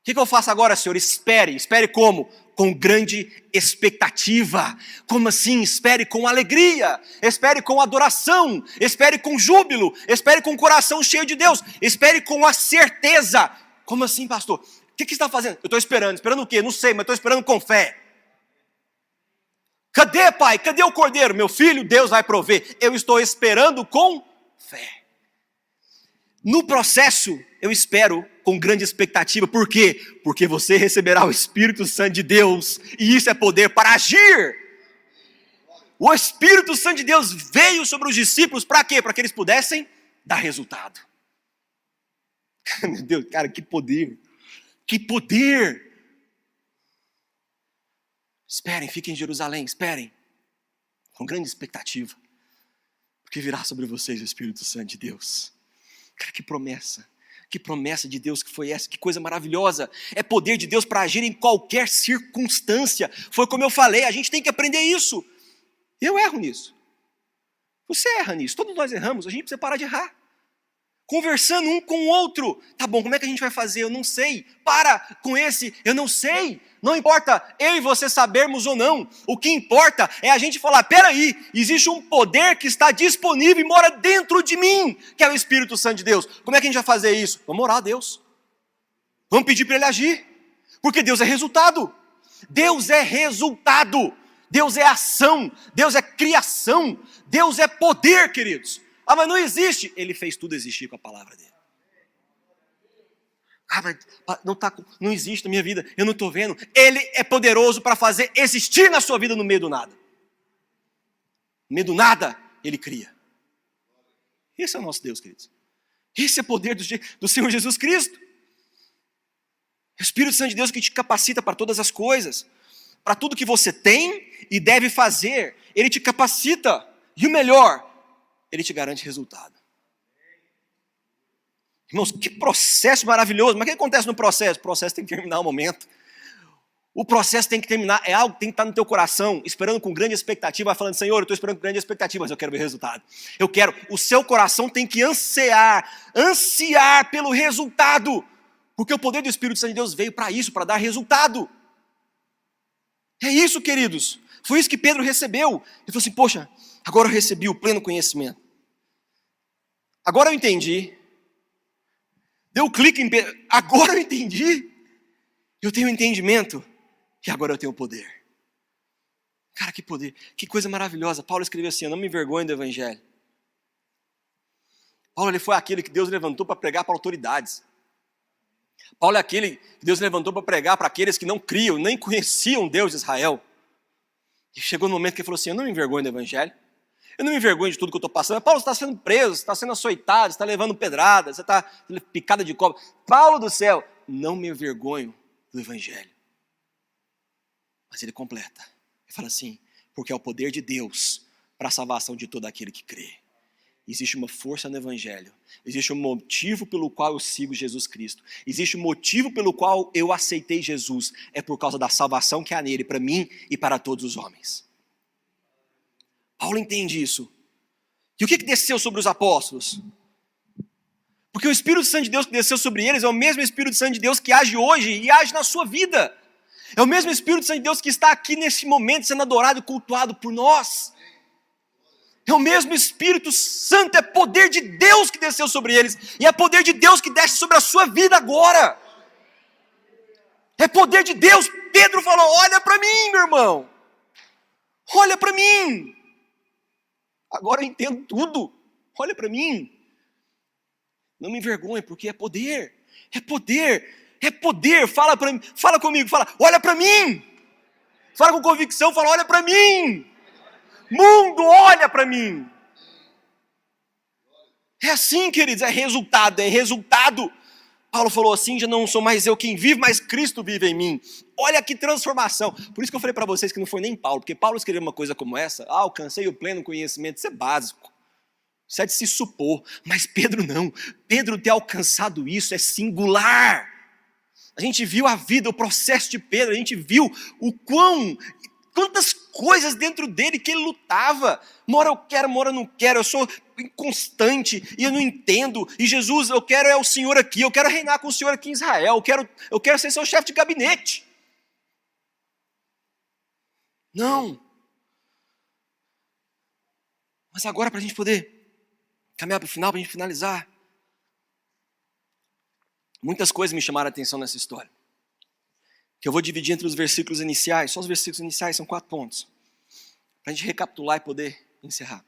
O que eu faço agora, Senhor? Espere. Espere como? Com grande expectativa. Como assim? Espere com alegria. Espere com adoração. Espere com júbilo. Espere com o coração cheio de Deus. Espere com a certeza. Como assim, pastor? O que você está fazendo? Eu estou esperando. Esperando o quê? Não sei, mas estou esperando com fé. Cadê, pai? Cadê o cordeiro? Meu filho, Deus vai prover. Eu estou esperando com fé. No processo, eu espero com grande expectativa. Por quê? Porque você receberá o Espírito Santo de Deus, e isso é poder para agir. O Espírito Santo de Deus veio sobre os discípulos para quê? Para que eles pudessem dar resultado. Meu Deus, cara, que poder! Que poder! Esperem, fiquem em Jerusalém, esperem, com grande expectativa, porque virá sobre vocês o Espírito Santo de Deus. Cara, que promessa de Deus que foi essa, que coisa maravilhosa. É poder de Deus para agir em qualquer circunstância. Foi como eu falei, a gente tem que aprender isso. Eu erro nisso, você erra nisso, todos nós erramos, a gente precisa parar de errar. Conversando um com o outro, tá bom, como é que a gente vai fazer? Eu não sei. Para com esse, eu não sei. Não importa eu e você sabermos ou não. O que importa é a gente falar, peraí, existe um poder que está disponível e mora dentro de mim, que é o Espírito Santo de Deus. Como é que a gente vai fazer isso? Vamos orar a Deus. Vamos pedir para Ele agir. Porque Deus é resultado. Deus é resultado. Deus é ação. Deus é criação. Deus é poder, queridos. Ah, mas não existe. Ele fez tudo existir com a palavra dele. Ah, mas não existe na minha vida, eu não estou vendo. Ele é poderoso para fazer existir na sua vida no meio do nada. No meio do nada, Ele cria. Esse é o nosso Deus, queridos. Esse é o poder do Senhor Jesus Cristo. O Espírito Santo de Deus que te capacita para todas as coisas. Para tudo que você tem e deve fazer. Ele te capacita. E o melhor, Ele te garante resultado. Irmãos, que processo maravilhoso. Mas o que acontece no processo? O processo tem que terminar um momento. O processo tem que terminar. É algo que tem que estar no teu coração, esperando com grande expectativa, falando, Senhor, eu estou esperando com grande expectativa, mas eu quero ver resultado. O seu coração tem que ansiar pelo resultado. Porque o poder do Espírito Santo de Deus veio para isso, para dar resultado. É isso, queridos. Foi isso que Pedro recebeu. Ele falou assim, poxa, agora eu recebi o pleno conhecimento. Agora eu entendi. Deu um clique em Pedro. Agora eu entendi. Eu tenho entendimento. E agora eu tenho poder. Cara, que poder. Que coisa maravilhosa. Paulo escreveu assim, eu não me envergonho do Evangelho. Paulo ele foi aquele que Deus levantou para pregar para autoridades. Paulo é aquele que Deus levantou para pregar para aqueles que não criam, nem conheciam Deus de Israel. E chegou no momento que ele falou assim, eu não me envergonho do Evangelho. Eu não me envergonho de tudo que eu estou passando. Paulo, você está sendo preso, você está sendo açoitado, você está levando pedrada, você está picada de cobra. Paulo do céu, não me envergonho do Evangelho. Mas ele completa. Ele fala assim, porque é o poder de Deus para a salvação de todo aquele que crê. Existe uma força no Evangelho. Existe um motivo pelo qual eu sigo Jesus Cristo. Existe um motivo pelo qual eu aceitei Jesus. É por causa da salvação que há nele para mim e para todos os homens. Paulo entende isso. E o que desceu sobre os apóstolos? Porque o Espírito Santo de Deus que desceu sobre eles é o mesmo Espírito Santo de Deus que age hoje e age na sua vida. É o mesmo Espírito Santo de Deus que está aqui nesse momento sendo adorado e cultuado por nós. É o mesmo Espírito Santo, é poder de Deus que desceu sobre eles. E é poder de Deus que desce sobre a sua vida agora. É poder de Deus. Pedro falou, olha para mim, meu irmão. Olha para mim. Agora eu entendo tudo. Olha para mim. Não me envergonhe, porque é poder. É poder. É poder. Fala para mim. Fala comigo. Fala, olha para mim. Fala com convicção. Fala, olha para mim. Mundo, olha para mim. É assim, queridos. É resultado. É resultado. Paulo falou assim, já não sou mais eu quem vive, mas Cristo vive em mim. Olha que transformação. Por isso que eu falei para vocês que não foi nem Paulo, porque Paulo escreveu uma coisa como essa, alcancei o pleno conhecimento, isso é básico. Isso é de se supor. Mas Pedro não. Pedro ter alcançado isso é singular. A gente viu a vida, o processo de Pedro, a gente viu quantas coisas dentro dele que ele lutava. Uma hora eu quero, uma hora eu não quero, eu sou inconstante e eu não entendo. E Jesus, eu quero é o Senhor aqui, eu quero reinar com o Senhor aqui em Israel, eu quero ser seu chefe de gabinete. Não. Mas agora para a gente poder caminhar para o final, para a gente finalizar. Muitas coisas me chamaram a atenção nessa história. Que eu vou dividir entre os versículos iniciais. Só os versículos iniciais, são 4 pontos. Para a gente recapitular e poder encerrar.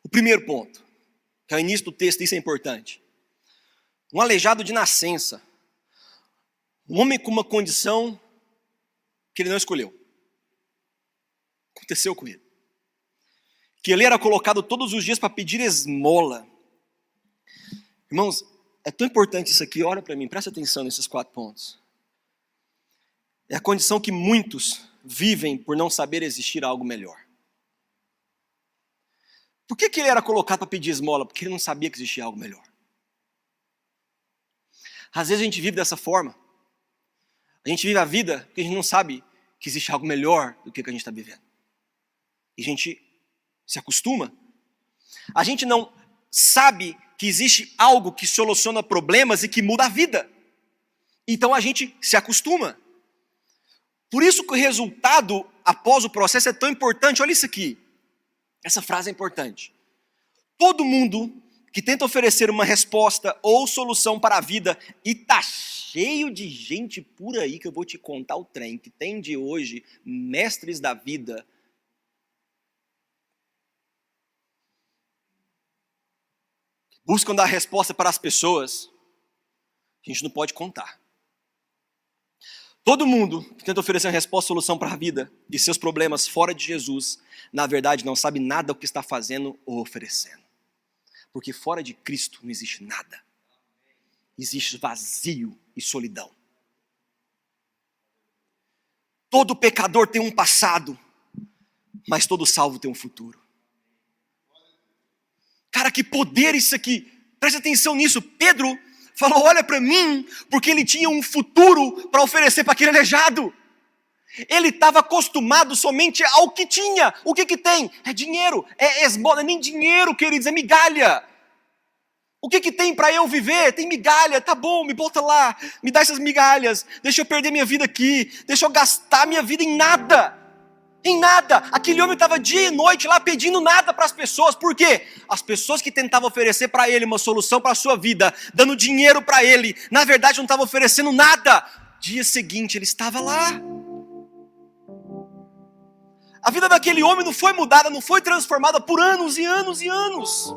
O primeiro ponto, que é o início do texto, isso é importante. Um aleijado de nascença. Um homem com uma condição que ele não escolheu. Aconteceu com ele. Que ele era colocado todos os dias para pedir esmola. Irmãos, é tão importante isso aqui, olha para mim, presta atenção nesses 4 pontos. É a condição que muitos vivem por não saber existir algo melhor. Por que ele era colocado para pedir esmola? Porque ele não sabia que existia algo melhor. Às vezes a gente vive dessa forma. A gente vive a vida porque a gente não sabe que existe algo melhor do que a gente está vivendo. E a gente se acostuma. A gente não sabe que existe algo que soluciona problemas e que muda a vida. Então a gente se acostuma. Por isso que o resultado após o processo é tão importante. Olha isso aqui. Essa frase é importante. Todo mundo que tenta oferecer uma resposta ou solução para a vida, e tá cheio de gente por aí que eu vou te contar o trem, que tem de hoje mestres da vida, buscam dar resposta para as pessoas, a gente não pode contar. Todo mundo que tenta oferecer uma resposta, solução para a vida e seus problemas fora de Jesus, na verdade não sabe nada do que está fazendo ou oferecendo. Porque fora de Cristo não existe nada. Existe vazio e solidão. Todo pecador tem um passado, mas todo salvo tem um futuro. Cara, que poder isso aqui. Preste atenção nisso. Pedro falou, olha para mim, porque ele tinha um futuro para oferecer para aquele aleijado. Ele estava acostumado somente ao que tinha. O que que tem? É dinheiro, é esmola, nem dinheiro, queridos, é migalha. O que que tem para eu viver? Tem migalha, tá bom, me bota lá, me dá essas migalhas, deixa eu perder minha vida aqui, deixa eu gastar minha vida em nada. Em nada. Aquele homem estava dia e noite lá pedindo nada para as pessoas. Por quê? As pessoas que tentavam oferecer para ele uma solução para a sua vida, dando dinheiro para ele, na verdade não estavam oferecendo nada. Dia seguinte ele estava lá. A vida daquele homem não foi mudada, não foi transformada por anos e anos e anos.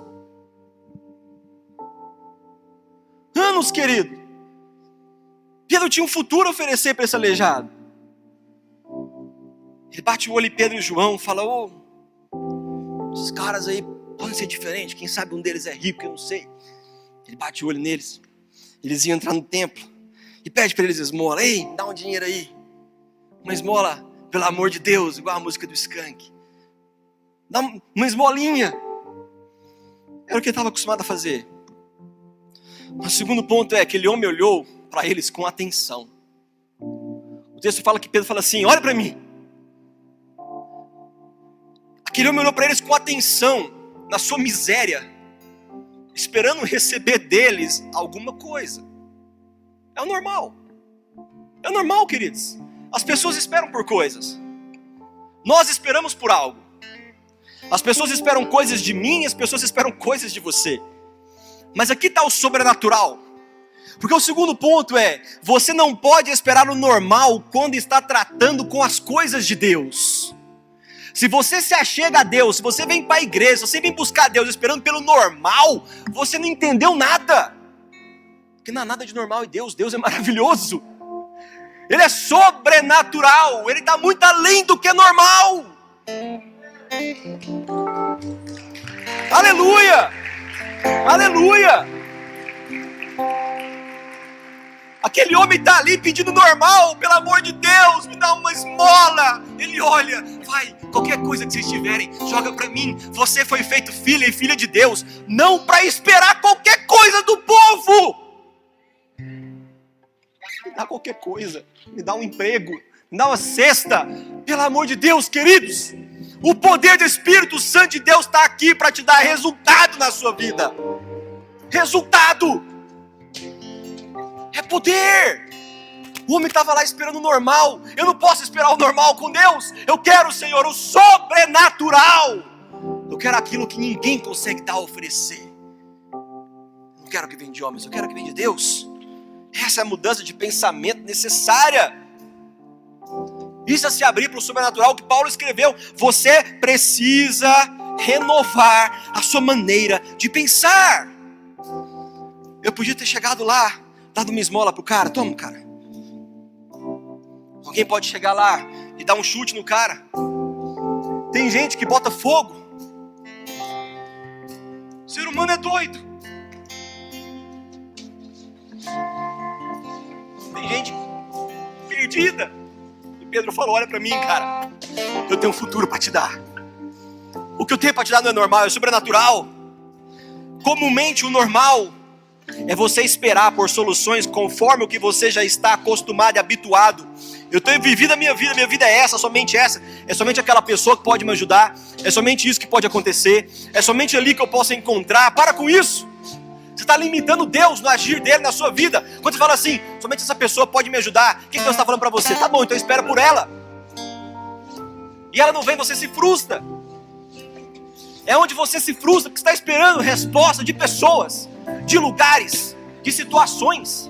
Anos, querido. Pedro tinha um futuro a oferecer para esse aleijado. Ele bate o olho em Pedro e João, fala, esses caras aí podem ser diferentes, quem sabe um deles é rico, eu não sei. Ele bate o olho neles, eles iam entrar no templo, e pede para eles esmola, ei, dá um dinheiro aí, uma esmola, pelo amor de Deus, igual a música do Skank. Dá uma esmolinha. Era o que ele estava acostumado a fazer. O segundo ponto é, aquele homem olhou para eles com atenção. O texto fala que Pedro fala assim, olha para mim. Aquele homem olhou para eles com atenção, na sua miséria, esperando receber deles alguma coisa. É o normal. É o normal, queridos. As pessoas esperam por coisas. Nós esperamos por algo. As pessoas esperam coisas de mim, as pessoas esperam coisas de você. Mas aqui está o sobrenatural. Porque o segundo ponto é, você não pode esperar o normal quando está tratando com as coisas de Deus. Se você se achega a Deus, se você vem para a igreja, se você vem buscar Deus esperando pelo normal, você não entendeu nada. Porque não há nada de normal em Deus. Deus é maravilhoso. Ele é sobrenatural. Ele está muito além do que é normal. Aleluia! Aleluia! Aquele homem está ali pedindo normal, pelo amor de Deus, me dá uma esmola. Ele olha, vai, qualquer coisa que vocês tiverem, joga para mim. Você foi feito filha e filha de Deus, não para esperar qualquer coisa do povo. Me dá qualquer coisa, me dá um emprego, me dá uma cesta. Pelo amor de Deus, queridos, o poder do Espírito Santo de Deus está aqui para te dar resultado na sua vida. Resultado. É poder. O homem estava lá esperando o normal. Eu não posso esperar o normal com Deus. Eu quero, Senhor, o sobrenatural. Eu quero aquilo que ninguém consegue dar a oferecer. Eu não quero que venha de homens, eu quero que venha de Deus. Essa é a mudança de pensamento necessária. Isso é se abrir para o sobrenatural que Paulo escreveu. Você precisa renovar a sua maneira de pensar. Eu podia ter chegado lá, dado uma esmola pro cara. Toma, cara. Alguém pode chegar lá e dar um chute no cara. Tem gente que bota fogo. O ser humano é doido. Tem gente perdida. E Pedro falou, olha pra mim, cara. Eu tenho um futuro para te dar. O que eu tenho para te dar não é normal, é sobrenatural. Comumente o normal é você esperar por soluções conforme o que você já está acostumado e habituado. Eu tenho vivido a minha vida é essa, somente essa. É somente aquela pessoa que pode me ajudar. É somente isso que pode acontecer. É somente ali que eu posso encontrar. Para com isso. Você está limitando Deus no agir dele na sua vida. Quando você fala assim, somente essa pessoa pode me ajudar, o que Deus está falando para você? Tá bom, então espera por ela. E ela não vem, você se frustra. É onde você se frustra, porque você está esperando resposta de pessoas, de lugares, de situações.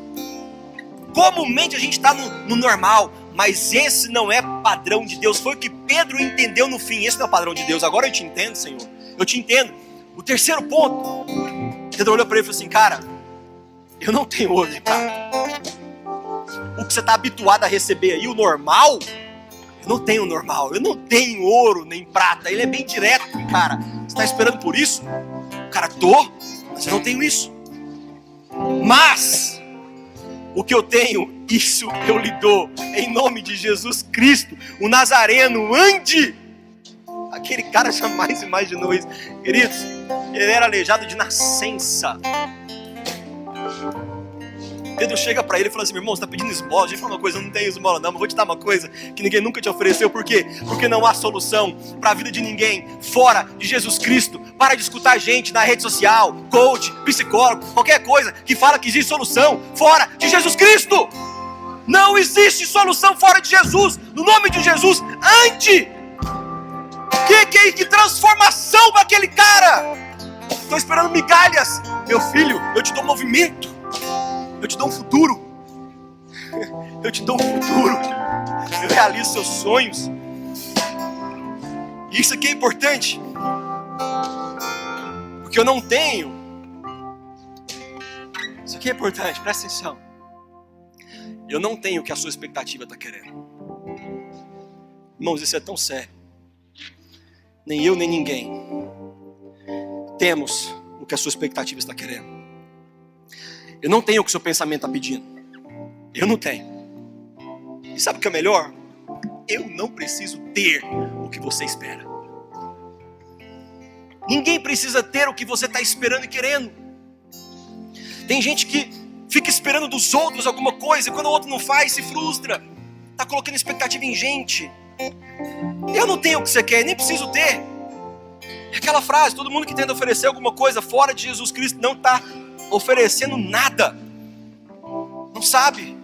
Comumente a gente está no normal, mas esse não é padrão de Deus. Foi o que Pedro entendeu no fim. Esse não é o padrão de Deus. Agora eu te entendo, Senhor. Eu te entendo. O terceiro ponto, Pedro olhou para ele e falou assim, cara, eu não tenho ouro nem prata. O que você está habituado a receber aí, o normal, eu não tenho normal. Eu não tenho ouro nem prata. Ele é bem direto, cara. Você está esperando por isso? Cara, mas eu não tenho isso. Mas o que eu tenho, isso eu lhe dou. Em nome de Jesus Cristo, o Nazareno, ande. Aquele cara jamais imaginou isso. Queridos, ele era aleijado de nascença. Pedro chega para ele e fala assim, meu irmão, você está pedindo esmola? Deixa eu falar uma coisa, eu não tenho esmola não, mas vou te dar uma coisa que ninguém nunca te ofereceu. Por quê? Porque não há solução para a vida de ninguém fora de Jesus Cristo. Para de escutar gente na rede social, coach, psicólogo, qualquer coisa que fala que existe solução fora de Jesus Cristo. Não existe solução fora de Jesus. No nome de Jesus, ande. Que transformação para aquele cara. Estou esperando migalhas. Meu filho, eu te dou movimento. Eu te dou um futuro. Eu te dou um futuro. Eu realizo seus sonhos. E isso aqui é importante. Porque eu não tenho. Isso aqui é importante, presta atenção. Eu não tenho o que a sua expectativa está querendo. Irmãos, isso é tão sério. Nem eu, nem ninguém temos o que a sua expectativa está querendo. Eu não tenho o que o seu pensamento está pedindo. Eu não tenho. E sabe o que é melhor? Eu não preciso ter o que você espera. Ninguém precisa ter o que você está esperando e querendo. Tem gente que fica esperando dos outros alguma coisa e quando o outro não faz, se frustra. Está colocando expectativa em gente. Eu não tenho o que você quer, nem preciso ter. É aquela frase, todo mundo que tenta oferecer alguma coisa fora de Jesus Cristo não está oferecendo nada. Não sabe.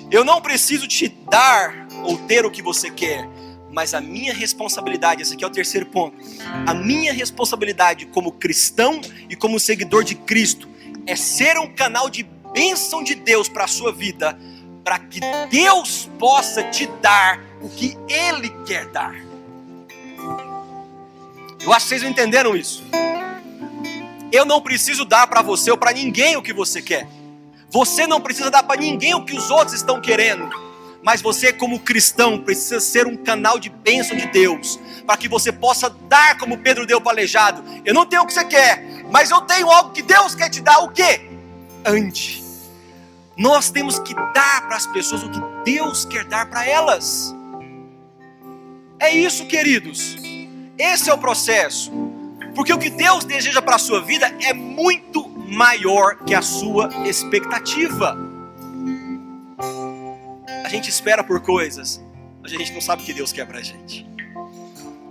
Eu não preciso te dar ou ter o que você quer, mas a minha responsabilidade, esse aqui é o terceiro ponto, a minha responsabilidade como cristão e como seguidor de Cristo é ser um canal de bênção de Deus para a sua vida, para que Deus possa te dar o que Ele quer dar. Eu acho que vocês não entenderam isso. Eu não preciso dar para você ou para ninguém o que você quer. Você não precisa dar para ninguém o que os outros estão querendo. Mas você, como cristão, precisa ser um canal de bênção de Deus, para que você possa dar como Pedro deu para o aleijado. Eu não tenho o que você quer, mas eu tenho algo que Deus quer te dar. O quê? Ande. Nós temos que dar para as pessoas o que Deus quer dar para elas. É isso, queridos. Esse é o processo. Porque o que Deus deseja para a sua vida é muito maior que a sua expectativa. A gente espera por coisas, mas a gente não sabe o que Deus quer para a gente.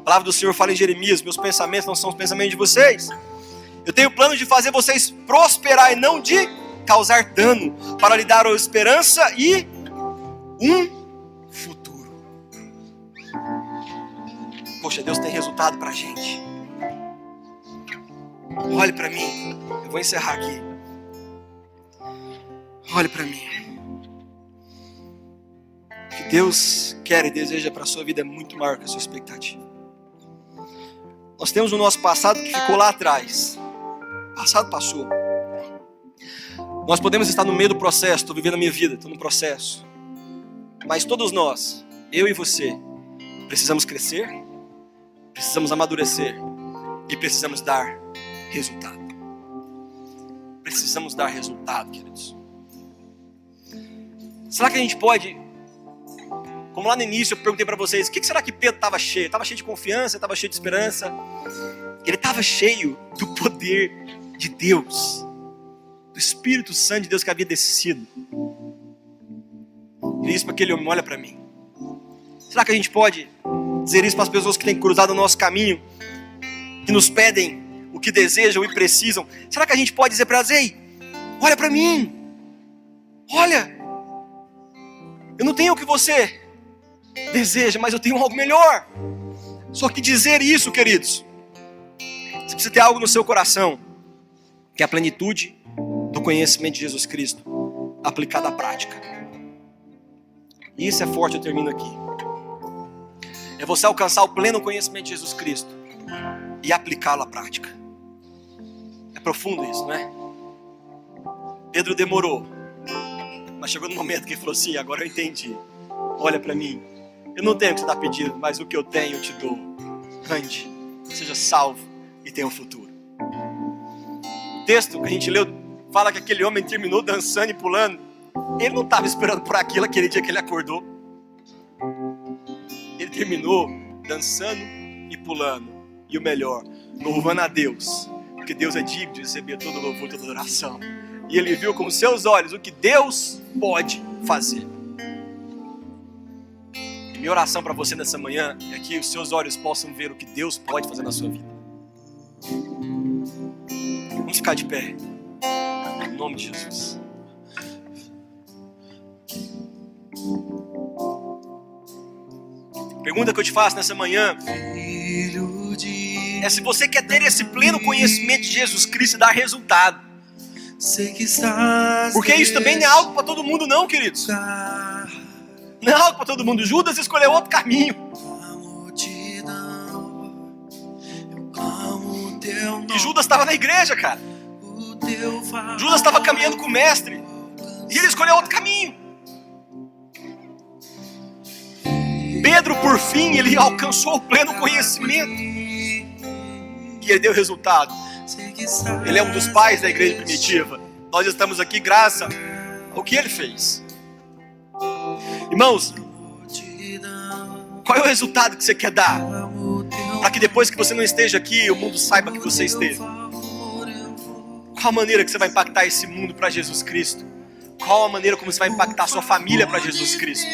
A palavra do Senhor fala em Jeremias, meus pensamentos não são os pensamentos de vocês. Eu tenho plano de fazer vocês prosperar e não de causar dano, para lhe dar esperança e um futuro. Poxa, Deus tem resultado para a gente. Olhe para mim, eu vou encerrar aqui. Olhe para mim. O que Deus quer e deseja para a sua vida é muito maior que a sua expectativa. Nós temos o nosso passado que ficou lá atrás. O passado passou. Nós podemos estar no meio do processo, estou vivendo a minha vida, estou no processo. Mas todos nós, eu e você, precisamos crescer, precisamos amadurecer e precisamos dar resultado. Precisamos dar resultado, queridos. Será que a gente pode, como lá no início eu perguntei para vocês, o que será que Pedro estava cheio? Estava cheio de confiança, estava cheio de esperança. Ele estava cheio do poder de Deus, do Espírito Santo de Deus que havia descido. Ele disse para aquele homem: olha para mim. Será que a gente pode dizer isso para as pessoas que têm cruzado o nosso caminho, que nos pedem o que desejam e precisam? Será que a gente pode dizer para elas: ei, olha para mim, olha, eu não tenho o que você deseja, mas eu tenho algo melhor. Só que dizer isso, queridos, você precisa ter algo no seu coração, que é a plenitude do conhecimento de Jesus Cristo aplicado à prática. E isso é forte, eu termino aqui. É você alcançar o pleno conhecimento de Jesus Cristo e aplicá-lo à prática. É profundo isso, não é? Pedro demorou, mas chegou no momento que ele falou assim: agora eu entendi. Olha para mim, eu não tenho o que você está pedindo, mas o que eu tenho eu te dou. Ande, seja salvo e tenha um futuro. O texto que a gente leu fala que aquele homem terminou dançando e pulando. Ele não estava esperando por aquilo aquele dia que ele acordou. Ele terminou dançando e pulando. E o melhor, louvando a Deus, porque Deus é digno de receber todo louvor e toda adoração. E ele viu com seus olhos o que Deus pode fazer. E minha oração para você nessa manhã é que os seus olhos possam ver o que Deus pode fazer na sua vida. Vamos ficar de pé, em nome de Jesus. Pergunta que eu te faço nessa manhã é se você quer ter esse pleno conhecimento de Jesus Cristo e dar resultado. Porque isso também não é algo para todo mundo não, queridos. Não é algo para todo mundo. Judas escolheu outro caminho. E Judas estava na igreja, cara. Judas estava caminhando com o mestre. E ele escolheu outro caminho. Pedro, por fim, ele alcançou o pleno conhecimento. E ele deu resultado. Ele é um dos pais da igreja primitiva. Nós estamos aqui graças ao que ele fez. Irmãos, qual é o resultado que você quer dar? Para que depois que você não esteja aqui, o mundo saiba que você esteve. Qual a maneira que você vai impactar esse mundo para Jesus Cristo? Qual a maneira como você vai impactar a sua família para Jesus Cristo?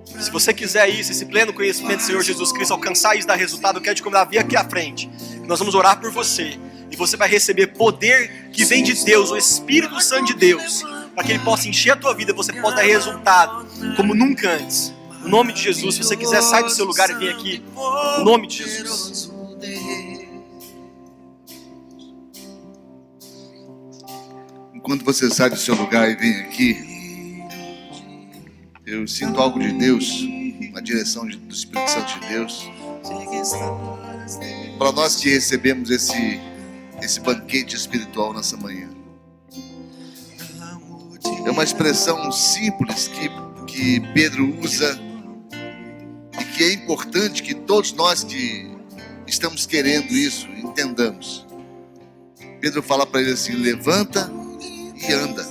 Se você quiser isso, esse pleno conhecimento do Senhor Jesus Cristo, alcançar isso e dar resultado, eu quero te convidar a vir aqui à frente. Nós vamos orar por você. E você vai receber poder que vem de Deus, o Espírito Santo de Deus, para que Ele possa encher a tua vida, você possa dar resultado como nunca antes. No nome de Jesus, se você quiser, sai do seu lugar e vem aqui. No nome de Jesus. Enquanto você sai do seu lugar e vem aqui, eu sinto algo de Deus, na direção do Espírito Santo de Deus, para nós que recebemos esse banquete espiritual nessa manhã. É uma expressão simples que Pedro usa e que é importante que todos nós que estamos querendo isso entendamos. Pedro fala para ele assim: levanta e anda.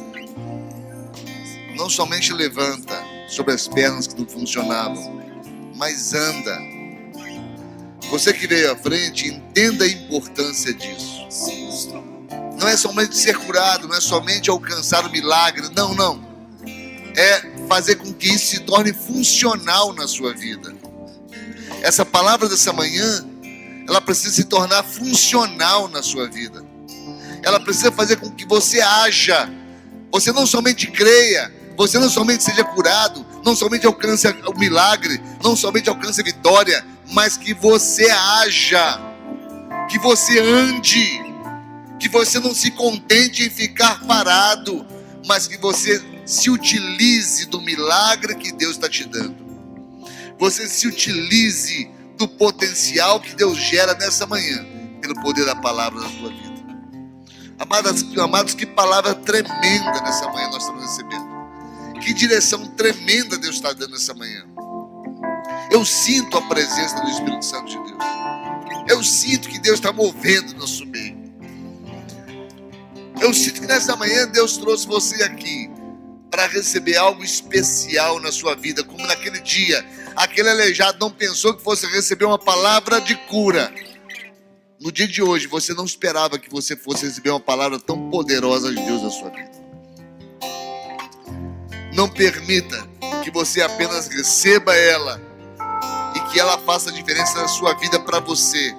Não somente levanta sobre as pernas que não funcionavam, mas anda. Você que veio à frente, entenda a importância disso. Não é somente ser curado, não é somente alcançar o milagre, não. É fazer com que isso se torne funcional na sua vida. Essa palavra dessa manhã, ela precisa se tornar funcional na sua vida. Ela precisa fazer com que você haja. Você não somente creia, você não somente seja curado, não somente alcance o milagre, não somente alcance a vitória, mas que você haja, que você ande, que você não se contente em ficar parado, mas que você se utilize do milagre que Deus está te dando. Você se utilize do potencial que Deus gera nessa manhã, pelo poder da palavra na sua vida. Amados, que palavra tremenda nessa manhã nós estamos recebendo. Que direção tremenda Deus está dando nessa manhã. Eu sinto a presença do Espírito Santo de Deus. Eu sinto que Deus está movendo no nosso meio. Eu sinto que nessa manhã Deus trouxe você aqui para receber algo especial na sua vida. Como naquele dia, aquele aleijado não pensou que fosse receber uma palavra de cura. No dia de hoje, você não esperava que você fosse receber uma palavra tão poderosa de Deus na sua vida. Não permita que você apenas receba ela e que ela faça a diferença na sua vida para você,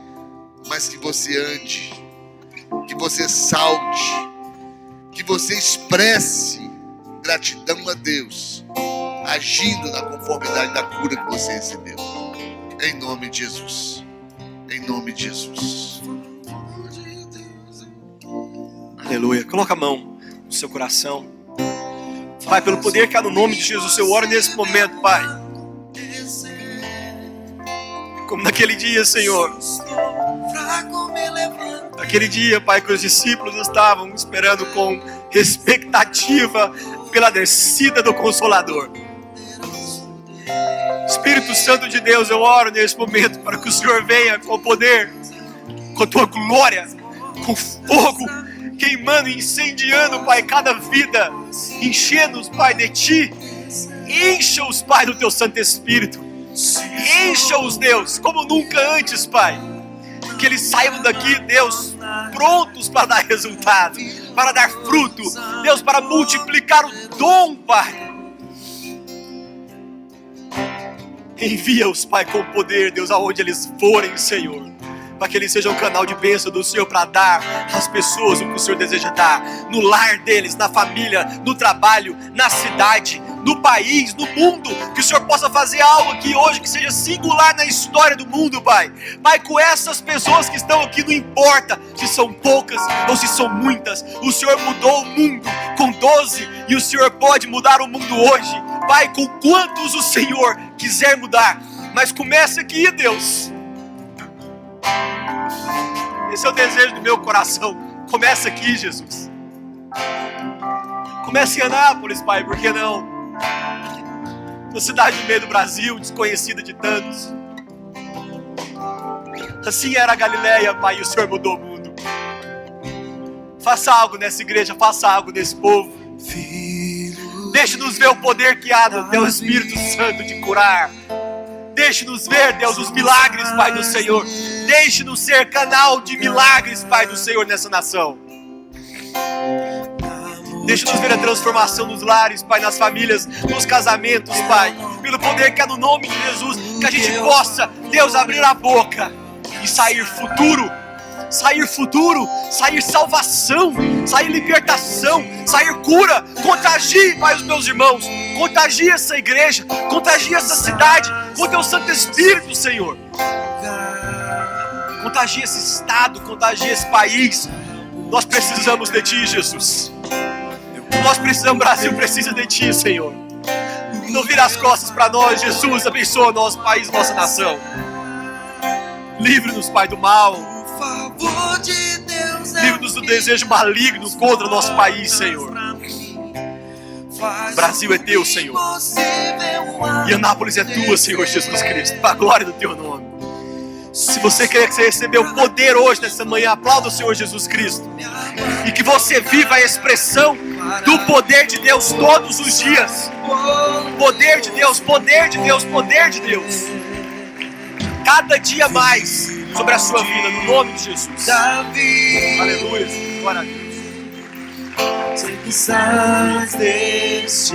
mas que você ande, que você salte, que você expresse gratidão a Deus, agindo na conformidade da cura que você recebeu. Em nome de Jesus. Em nome de Jesus. Aleluia. Coloca a mão no seu coração. Pai, pelo poder que há no nome de Jesus, eu oro nesse momento, Pai. Como naquele dia, Senhor. Naquele dia, Pai, que os discípulos estavam esperando com expectativa pela descida do Consolador. Espírito Santo de Deus, eu oro nesse momento para que o Senhor venha com poder, com a tua glória, com fogo, queimando e incendiando, Pai, cada vida, enchendo-os, Pai, de Ti. Encha-os, Pai, do Teu Santo Espírito. Encha-os, Deus, como nunca antes, Pai. Que eles saiam daqui, Deus, prontos para dar resultado, para dar fruto, Deus, para multiplicar o dom, Pai. Envia-os, Pai, com poder, Deus, aonde eles forem, Senhor. Para que eles sejam um canal de bênção do Senhor para dar às pessoas o que o Senhor deseja dar. No lar deles, na família, no trabalho, na cidade, no país, no mundo. Que o Senhor possa fazer algo aqui hoje que seja singular na história do mundo, Pai. Pai, com essas pessoas que estão aqui, não importa se são poucas ou se são muitas. O Senhor mudou o mundo com 12 e o Senhor pode mudar o mundo hoje. Pai, com quantos o Senhor quiser mudar. Mas comece aqui, Deus. Esse é o desejo do meu coração. Começa aqui, Jesus. Comece em Anápolis, Pai, por que não? Uma cidade no meio do Brasil, desconhecida de tantos. Assim era a Galileia, Pai, e o Senhor mudou o mundo. Faça algo nessa igreja, faça algo nesse povo. Deixe-nos ver o poder que há do Teu Espírito Santo de curar. Deixe-nos ver, Deus, os milagres, Pai do Senhor. Deixe-nos ser canal de milagres, Pai do Senhor, nessa nação. Deixe-nos ver a transformação nos lares, Pai, nas famílias, nos casamentos, Pai. Pelo poder que há no nome de Jesus, que a gente possa, Deus, abrir a boca e sair futuro. Sair futuro, sair salvação, sair libertação, sair cura. Contagie, Pai, os meus irmãos. Contagie essa igreja, contagie essa cidade com o Teu Santo Espírito, Senhor. Contagie esse estado, contagie esse país. Nós precisamos de Ti, Jesus. Nós precisamos, o Brasil precisa de Ti, Senhor. Não vira as costas para nós, Jesus. Abençoa nosso país, nossa nação. Livre-nos, Pai, do mal. Livre-nos do desejo maligno contra o nosso país, Senhor. O Brasil é Teu, Senhor. E Anápolis é Tua, Senhor Jesus Cristo. Para a glória do Teu nome. Se você quer que você recebeu poder hoje, nessa manhã, aplauda o Senhor Jesus Cristo. E que você viva a expressão do poder de Deus todos os dias. Poder de Deus, poder de Deus, poder de Deus. Cada dia mais sobre a sua vida, no nome de Jesus. Aleluia. Glória a Deus.